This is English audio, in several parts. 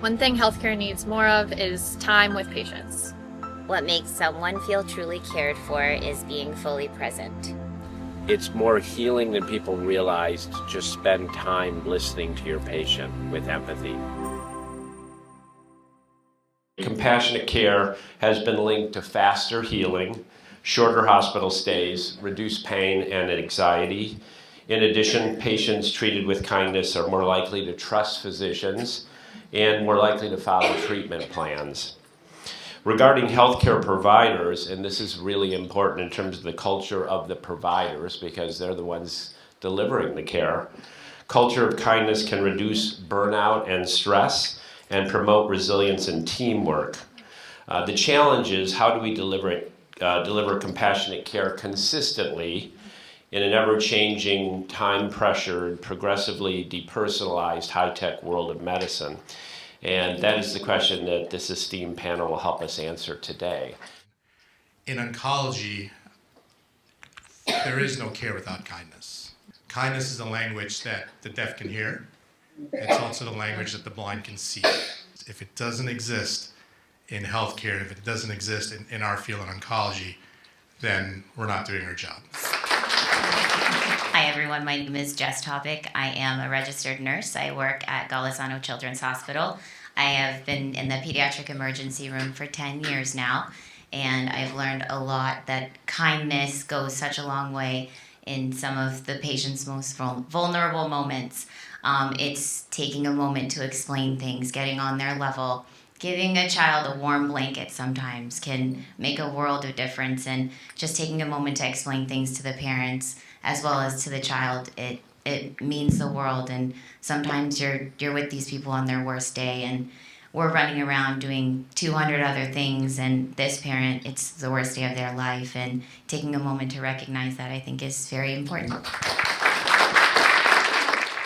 One thing healthcare needs more of is time with patients. What makes someone feel truly cared for is being fully present. It's more healing than people realize to just spend time listening to your patient with empathy. Compassionate care has been linked to faster healing, shorter hospital stays, reduced pain and anxiety. In addition, patients treated with kindness are more likely to trust physicians and more likely to follow treatment plans. Regarding healthcare providers, and this is really important in terms of the culture of the providers because they're the ones delivering the care, culture of kindness can reduce burnout and stress and promote resilience and teamwork. The challenge is how do we deliver compassionate care consistently in an ever-changing, time-pressured, progressively depersonalized, high-tech world of medicine? And that is the question that this esteemed panel will help us answer today. In oncology, there is no care without kindness. Kindness is a language that the deaf can hear. It's also the language that the blind can see. If it doesn't exist in healthcare, if it doesn't exist in our field in oncology, then we're not doing our job. Hi everyone, my name is Jess Topic. I am a registered nurse. I work at Golisano Children's Hospital. I have been in the pediatric emergency room for 10 years now, and I've learned a lot that kindness goes such a long way in some of the patient's most vulnerable moments. It's taking a moment to explain things, getting on their level. Giving a child a warm blanket sometimes can make a world of difference, and just taking a moment to explain things to the parents as well as to the child, it means the world. And sometimes you're with these people on their worst day, and we're running around doing 200 other things, and this parent, it's the worst day of their life, and taking a moment to recognize that, I think, is very important.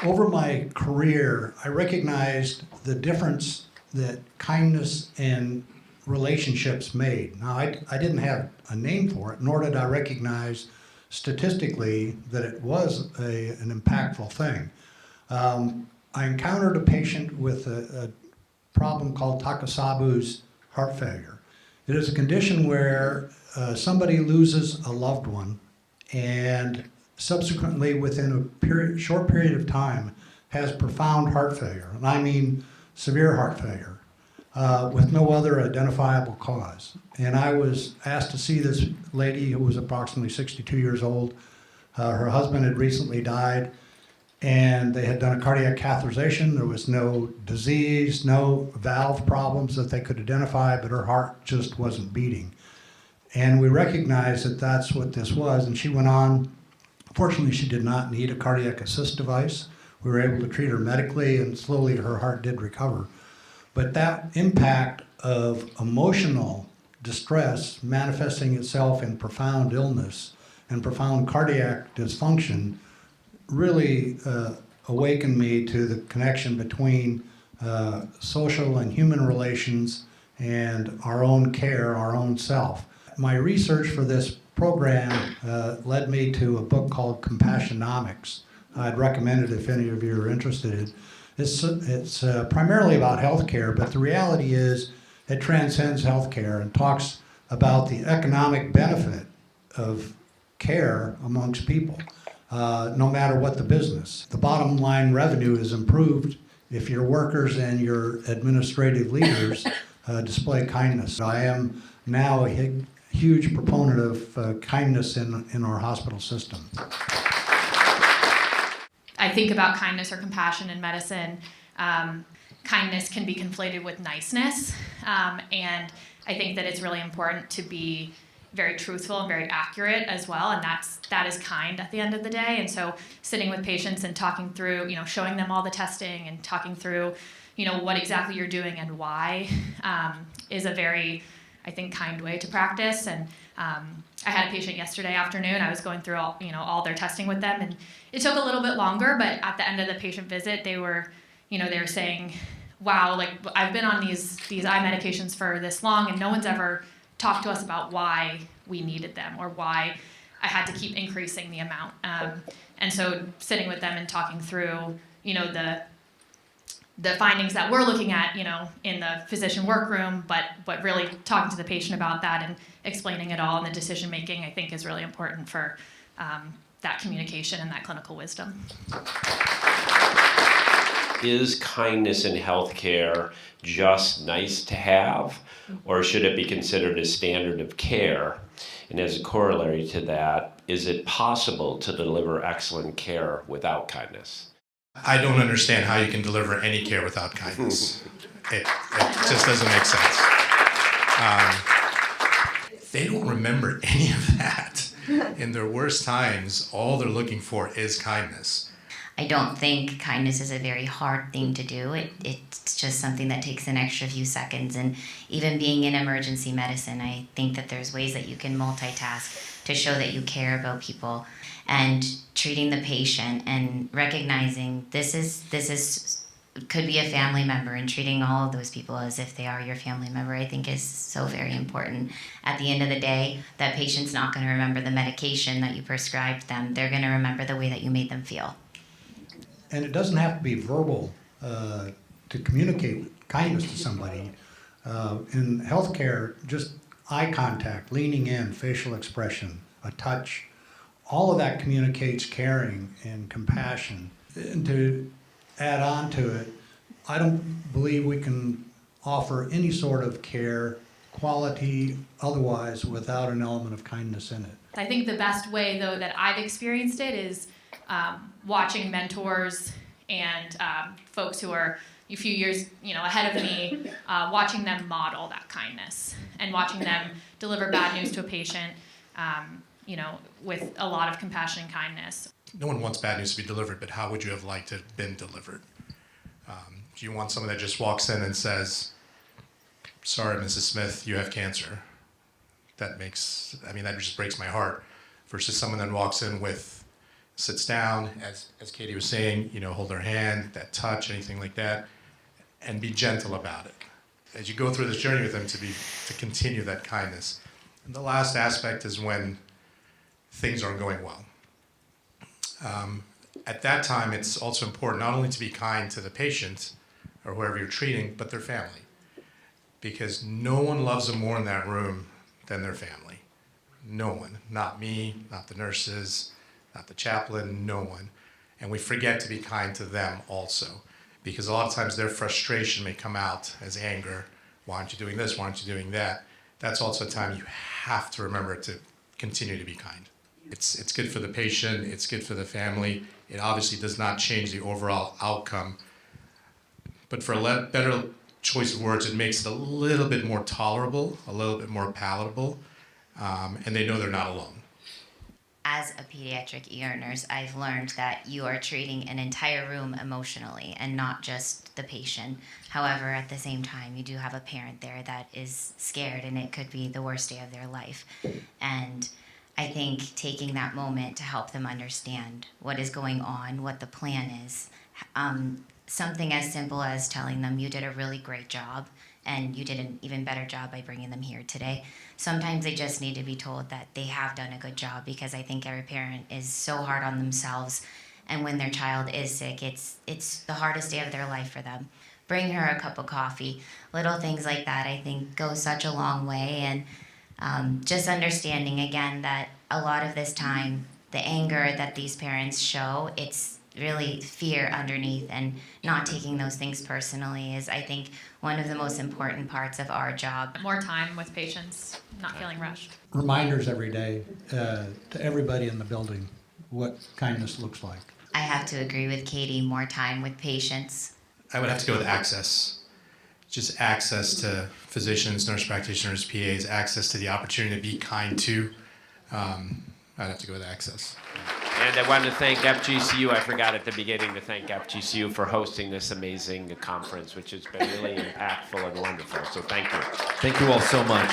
Over my career, I recognized the difference that kindness and relationships made. Now, I didn't have a name for it, nor did I recognize statistically that it was an impactful thing. I encountered a patient with a problem called Takasabu's heart failure. It is a condition where somebody loses a loved one and subsequently within a short period of time has profound heart failure. And I mean severe heart failure with no other identifiable cause. And I was asked to see this lady who was approximately 62 years old. Her husband had recently died, and they had done a cardiac catheterization. There was no disease, no valve problems that they could identify, but her heart just wasn't beating. And we recognized that that's what this was, and she went on. Fortunately, she did not need a cardiac assist device. We were able to treat her medically, and slowly her heart did recover. But that impact of emotional distress manifesting itself in profound illness and profound cardiac dysfunction really awakened me to the connection between social and human relations and our own care, our own self. My research for this program led me to a book called Compassionomics. I'd recommend it if any of you are interested. It's primarily about healthcare, but the reality is it transcends healthcare and talks about the economic benefit of care amongst people, no matter what the business. The bottom line revenue is improved if your workers and your administrative leaders display kindness. I am now a huge proponent of kindness in our hospital system. I think about kindness or compassion in medicine. Kindness can be conflated with niceness, and I think that it's really important to be very truthful and very accurate as well, and that is kind at the end of the day. And so sitting with patients and talking through, showing them all the testing and talking through, what exactly you're doing and why is a very, I think, kind way to practice. And I had a patient yesterday afternoon. I was going through all their testing with them, and it took a little bit longer, but at the end of the patient visit, they were saying, wow, like I've been on these eye medications for this long, and no one's ever talked to us about why we needed them or why I had to keep increasing the amount. And so sitting with them and talking through, the findings that we're looking at, in the physician workroom, but really talking to the patient about that and explaining it all, and the decision making, I think, is really important for that communication and that clinical wisdom. Is kindness in healthcare just nice to have, or should it be considered a standard of care? And as a corollary to that, is it possible to deliver excellent care without kindness? I don't understand how you can deliver any care without kindness. It just doesn't make sense. They don't remember any of that. In their worst times, all they're looking for is kindness. I don't think kindness is a very hard thing to do. It's just something that takes an extra few seconds. And even being in emergency medicine, I think that there's ways that you can multitask to show that you care about people. And treating the patient and recognizing this could be a family member, and treating all of those people as if they are your family member, I think is so very important. At the end of the day, that patient's not going to remember the medication that you prescribed them. They're going to remember the way that you made them feel. And it doesn't have to be verbal to communicate kindness to somebody. In healthcare, just eye contact, leaning in, facial expression, a touch, all of that communicates caring and compassion. And to add on to it, I don't believe we can offer any sort of care, quality, otherwise, without an element of kindness in it. I think the best way, though, that I've experienced it is watching mentors and folks who are a few years ahead of me, watching them model that kindness and watching them deliver bad news to a patient, with a lot of compassion and kindness. No one wants bad news to be delivered, but how would you have liked to have been delivered? Do you want someone that just walks in and says, "Sorry, Mrs. Smith, you have cancer"? That just breaks my heart. Versus someone that walks in sits down, as Katie was saying, hold their hand, that touch, anything like that, and be gentle about it. As you go through this journey with them, to continue that kindness. And the last aspect is when things aren't going well. At that time, it's also important not only to be kind to the patient or whoever you're treating, but their family. Because no one loves them more in that room than their family. No one. Not me, not the nurses, not the chaplain, no one. And we forget to be kind to them also. Because a lot of times their frustration may come out as anger. Why aren't you doing this? Why aren't you doing that? That's also a time you have to remember to continue to be kind. It's good for the patient, it's good for the family. It obviously does not change the overall outcome. But for a better choice of words, it makes it a little bit more tolerable, a little bit more palatable, and they know they're not alone. As a pediatric ER nurse, I've learned that you are treating an entire room emotionally and not just the patient. However, at the same time, you do have a parent there that is scared, and it could be the worst day of their life. And I think taking that moment to help them understand what is going on, what the plan is, something as simple as telling them you did a really great job and you did an even better job by bringing them here today. Sometimes they just need to be told that they have done a good job, because I think every parent is so hard on themselves, and when their child is sick, it's the hardest day of their life for them. Bring her a cup of coffee. Little things like that, I think, go such a long way. And just understanding, again, that a lot of this time, the anger that these parents show, it's really fear underneath, and not taking those things personally is, I think, one of the most important parts of our job. More time with patients, not feeling rushed. Reminders every day to everybody in the building what kindness looks like. I have to agree with Katie, more time with patients. I would have to go with access. Just access to physicians, nurse practitioners, PAs, access to the opportunity to be kind to. I'd have to go with access. And I wanted to thank FGCU. I forgot at the beginning to thank FGCU for hosting this amazing conference, which has been really impactful and wonderful. So thank you. Thank you all so much.